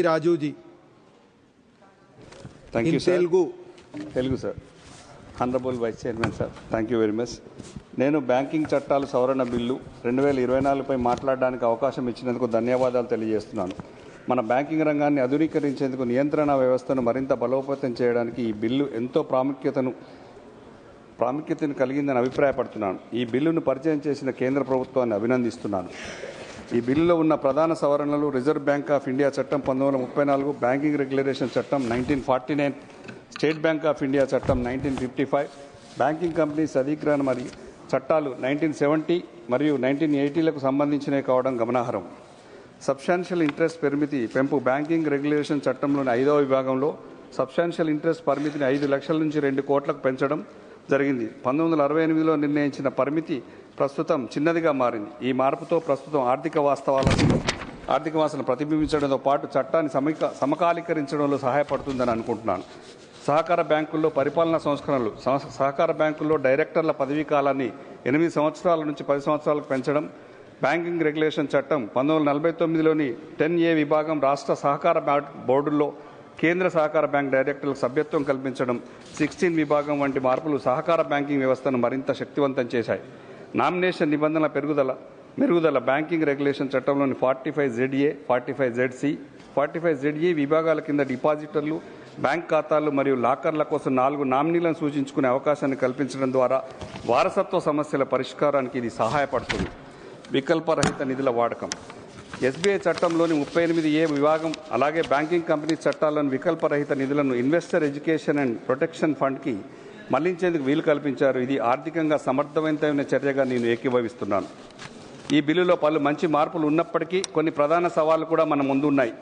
Raju ji Thank you, sir. Telugu sir. Honorable Vice Chairman, sir. Thank you very much. నేను banking చట్టాల సవరణ bill 2024పై మాట్లాడడానికి అవకాశం ఇచ్చినందుకు ధన్యవాదాలు తెలియజేస్తున్నాను. మన బ్యాంకింగ్ రంగాన్ని ఆధునీకరించేందుకు నియంత్రణ వ్యవస్థను మరింత బలోపేతం చేయడానికి ఈ బిల్లు ఎంతో ప్రాముఖ్యతను కలిగిందని అభిప్రాయపడుతున్నాను. ఈ బిల్లును పరిచయం చేసిన కేంద్ర ప్రభుత్వాన్ని అభినందిస్తున్నాను. ఈ బిల్లులో ఉన్న ప్రధాన సవరణలు రిజర్వ్ బ్యాంక్ ఆఫ్ ఇండియా చట్టం 1934, బ్యాంకింగ్ రెగ్యులేషన్ చట్టం 1949, స్టేట్ బ్యాంక్ ఆఫ్ ఇండియా చట్టం 1955, బ్యాంకింగ్ కంపెనీస్ అధిగ్రహణ మరియు చట్టాలు 1970 మరియు 1980లకు సంబంధించినవి కావడం గమనార్హం. సబ్స్టాన్షియల్ ఇంట్రెస్ట్ పరిమితి పెంపు బ్యాంకింగ్ రెగ్యులేషన్ చట్టంలోని 5వ విభాగంలో సబ్స్టాన్షియల్ ఇంట్రెస్ట్ పరిమితిని 5 లక్షల నుంచి 2 కోట్లకు పెంచడం జరిగింది. 1968లో నిర్ణయించిన పరిమితి ప్రస్తుతం చిన్నదిగా మారింది. ఈ మార్పుతో ప్రస్తుతం ఆర్థిక వాస్తవాలను ప్రతిబింబించడంతో పాటు చట్టాన్ని సమకాలీకరించడంలో సహాయపడుతుందని అనుకుంటున్నాను. సహకార బ్యాంకుల్లో పరిపాలనా సంస్కరణలు సహకార బ్యాంకుల్లో డైరెక్టర్ల పదవీ కాలాన్ని 8 సంవత్సరాల నుంచి 10 సంవత్సరాలకు పెంచడం, బ్యాంకింగ్ రెగ్యులేషన్ చట్టం 1949లోని 10A విభాగం రాష్ట్ర సహకార బోర్డుల్లో కేంద్ర సహకార బ్యాంక్ డైరెక్టర్లకు సభ్యత్వం కల్పించడం, 16 విభాగం వంటి మార్పులు సహకార బ్యాంకింగ్ వ్యవస్థను మరింత శక్తివంతం చేశాయి. నామినేషన్ నిబంధనల మెరుగుదల బ్యాంకింగ్ రెగ్యులేషన్ చట్టంలోని 45ZA, 45ZC, 45ZE విభాగాల కింద డిపాజిటర్లు, బ్యాంక్ ఖాతాలు మరియు లాకర్ల కోసం 4 నామినీలను సూచించుకునే అవకాశాన్ని కల్పించడం ద్వారా వారసత్వ సమస్యల పరిష్కారానికి ఇది సహాయపడుతుంది. వికల్పరహిత నిధుల వాడకం SBI చట్టంలోని 38A విభాగం అలాగే బ్యాంకింగ్ కంపెనీ చట్టాల్లోని వికల్పరహిత నిధులను ఇన్వెస్టర్ ఎడ్యుకేషన్ అండ్ ప్రొటెక్షన్ ఫండ్కి మళ్లించేందుకు వీలు కల్పించారు. ఇది ఆర్థికంగా సమర్థవంతమైన చర్యగా నేను ఏకీభవిస్తున్నాను. ఈ బిల్లులో పలు మంచి మార్పులు ఉన్నప్పటికీ కొన్ని ప్రధాన సవాళ్లు కూడా మన ముందున్నాయి.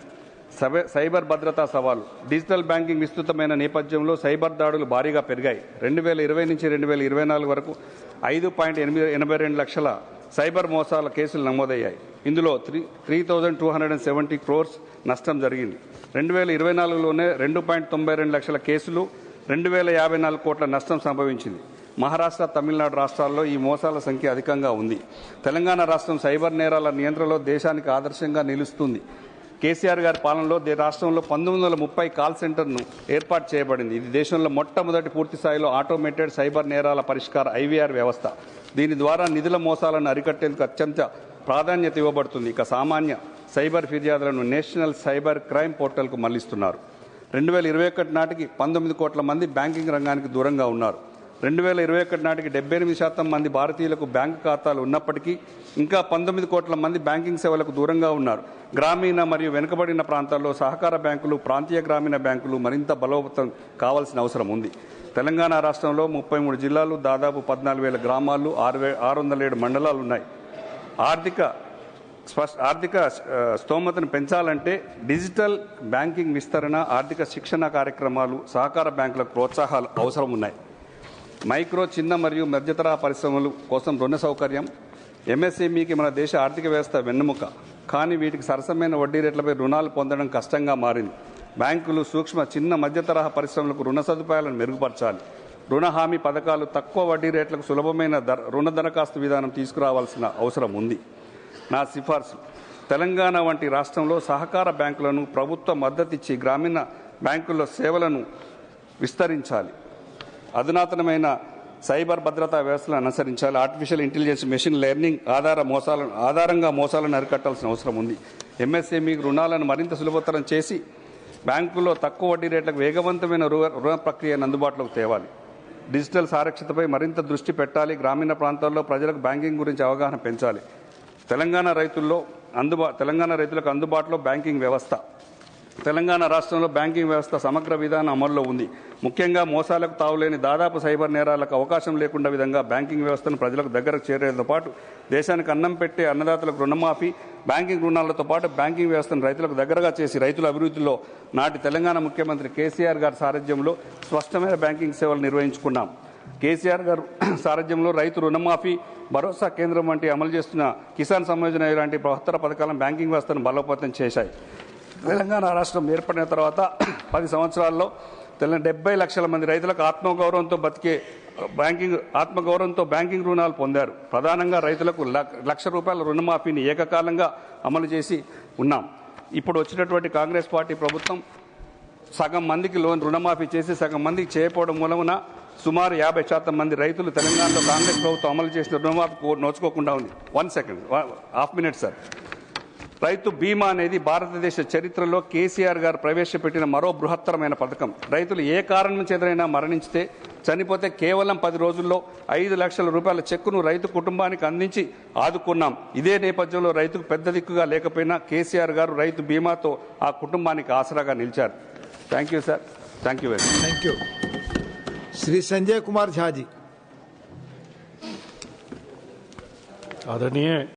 సైబర్ భద్రతా సవాలు డిజిటల్ బ్యాంకింగ్ విస్తృతమైన నేపథ్యంలో సైబర్ దాడులు భారీగా పెరిగాయి. 2020 నుంచి 2024 వరకు 5.82 లక్షల సైబర్ మోసాల కేసులు నమోదయ్యాయి. ఇందులో 3,270 crores నష్టం జరిగింది. 2024లోనే 2.92 లక్షల కేసులు, 2,054 కోట్ల నష్టం సంభవించింది. మహారాష్ట్ర, తమిళనాడు రాష్ట్రాల్లో ఈ మోసాల సంఖ్య అధికంగా ఉంది. తెలంగాణ రాష్ట్రం సైబర్ నేరాల నియంత్రణలో దేశానికి ఆదర్శంగా నిలుస్తుంది. కేసీఆర్ గారి పాలనలో రాష్ట్రంలో 1930 కాల్ సెంటర్ను ఏర్పాటు చేయబడింది. ఇది దేశంలో మొట్టమొదటి పూర్తి స్థాయిలో ఆటోమేటెడ్ సైబర్ నేరాల పరిష్కార IVR వ్యవస్థ. దీని ద్వారా నిధుల మోసాలను అరికట్టేందుకు అత్యంత ప్రాధాన్యత ఇవ్వబడుతుంది. ఇక సామాన్య సైబర్ ఫిర్యాదులను నేషనల్ సైబర్ క్రైమ్ పోర్టల్కు మళ్లిస్తున్నారు. 2021 నాటికి 19 కోట్ల మంది బ్యాంకింగ్ రంగానికి దూరంగా ఉన్నారు. 2021 నాటికి 78% మంది భారతీయులకు బ్యాంకు ఖాతాలు ఉన్నప్పటికీ ఇంకా 19 కోట్ల మంది బ్యాంకింగ్ సేవలకు దూరంగా ఉన్నారు. గ్రామీణ మరియు వెనుకబడిన ప్రాంతాల్లో సహకార బ్యాంకులు, ప్రాంతీయ గ్రామీణ బ్యాంకులు మరింత బలోపేతం కావాల్సిన అవసరం ఉంది. తెలంగాణ రాష్ట్రంలో 33 జిల్లాలు, దాదాపు 14,000 గ్రామాలు, 607 మండలాలు ఉన్నాయి. ఆర్థిక స్తోమతను పెంచాలంటే డిజిటల్ బ్యాంకింగ్ విస్తరణ, ఆర్థిక శిక్షణ కార్యక్రమాలు, సహకార బ్యాంకులకు ప్రోత్సాహాలు అవసరం ఉన్నాయి. మైక్రో, చిన్న మరియు మధ్యతరహా పరిశ్రమలు కోసం రుణ సౌకర్యం MSMEకి మన దేశ ఆర్థిక వ్యవస్థ వెన్నెముక. కానీ వీటికి సరసమైన వడ్డీ రేట్లపై రుణాలు పొందడం కష్టంగా మారింది. బ్యాంకులు సూక్ష్మ, చిన్న, మధ్యతరహా పరిశ్రమలకు రుణ సదుపాయాలను మెరుగుపరచాలి. రుణ హామీ పథకాలు, తక్కువ వడ్డీ రేట్లకు సులభమైన రుణ దరఖాస్తు విధానం తీసుకురావాల్సిన అవసరం ఉంది. నా సిఫార్సు తెలంగాణ వంటి రాష్ట్రంలో సహకార బ్యాంకులను ప్రభుత్వ మద్దతిచ్చి గ్రామీణ బ్యాంకుల్లో సేవలను విస్తరించాలి. అధునాతనమైన సైబర్ భద్రతా వ్యవస్థలను అనుసరించాలి. ఆర్టిఫిషియల్ ఇంటెలిజెన్స్, మెషిన్ లెర్నింగ్ ఆధారంగా మోసాలను అరికట్టాల్సిన అవసరం ఉంది. MSME రుణాలను మరింత సులభతరం చేసి బ్యాంకుల్లో తక్కువ వడ్డీ రేట్లకు వేగవంతమైన రుణ ప్రక్రియను అందుబాటులోకి తేవాలి. డిజిటల్ సారక్షతపై మరింత దృష్టి పెట్టాలి. గ్రామీణ ప్రాంతాల్లో ప్రజలకు బ్యాంకింగ్ గురించి అవగాహన పెంచాలి. తెలంగాణ రైతులకు అందుబాటులో బ్యాంకింగ్ వ్యవస్థ. తెలంగాణ రాష్ట్రంలో బ్యాంకింగ్ వ్యవస్థ సమగ్ర విధానం అమల్లో ఉంది. ముఖ్యంగా మోసాలకు తావులేని దాదాపు సైబర్ నేరాలకు అవకాశం లేకుండా విధంగా బ్యాంకింగ్ వ్యవస్థను ప్రజలకు దగ్గరకు చేరేందుతో పాటు దేశానికి అన్నం పెట్టే అన్నదాతలకు రుణమాఫీ, బ్యాంకింగ్ రుణాలతో పాటు బ్యాంకింగ్ వ్యవస్థను రైతులకు దగ్గరగా చేసి రైతుల అభివృద్ధిలో నాటి తెలంగాణ ముఖ్యమంత్రి కేసీఆర్ గారి సారథ్యంలో స్పష్టమైన బ్యాంకింగ్ సేవలు నిర్వహించుకున్నాం. కేసీఆర్ గారు సారథ్యంలో రైతు రుణమాఫీ, భరోసా కేంద్రం వంటి అమలు చేస్తున్న కిసాన్ సమ్మాన్ ఇలాంటి బృహత్తర పథకాలను బ్యాంకింగ్ వ్యవస్థను బలోపేతం చేశాయి. తెలంగాణ రాష్ట్రం ఏర్పడిన తర్వాత 10 సంవత్సరాల్లో 70 లక్షల మంది రైతులకు ఆత్మగౌరవంతో బ్యాంకింగ్ రుణాలు పొందారు. ప్రధానంగా రైతులకు ₹1,00,000 రుణమాఫీని ఏకకాలంగా అమలు చేసి ఉన్నాం. ఇప్పుడు వచ్చినటువంటి కాంగ్రెస్ పార్టీ ప్రభుత్వం సగం మందికి రుణమాఫీ చేసి సగం మందికి చేయకపోవడం మూలమున సుమారు 50% మంది రైతులు తెలంగాణలో కాంగ్రెస్ ప్రభుత్వం అమలు చేసిన రుణమాఫీ నోచుకోకుండా ఉంది. 1 సెకండ్, హాఫ్ మినిట్ సార్. రైతు బీమా అనేది భారతదేశ చరిత్రలో కేసీఆర్ గారు ప్రవేశపెట్టిన మరో బృహత్తరమైన పథకం. రైతులు ఏ కారణం చేతనైనా మరణించితే చనిపోతే కేవలం 10 రోజుల్లో 5 లక్షల రూపాయల చెక్కును రైతు కుటుంబానికి అందించి ఆదుకున్నాం. ఇదే నేపథ్యంలో రైతుకు పెద్ద దిక్కుగా లేకపోయినా కేసీఆర్ గారు రైతు బీమాతో ఆ కుటుంబానికి ఆసరాగా నిలిచారు. Thank you sir. Thank you very much. Thank you. Shri Sanjay Kumar Jha ji. आदरणीय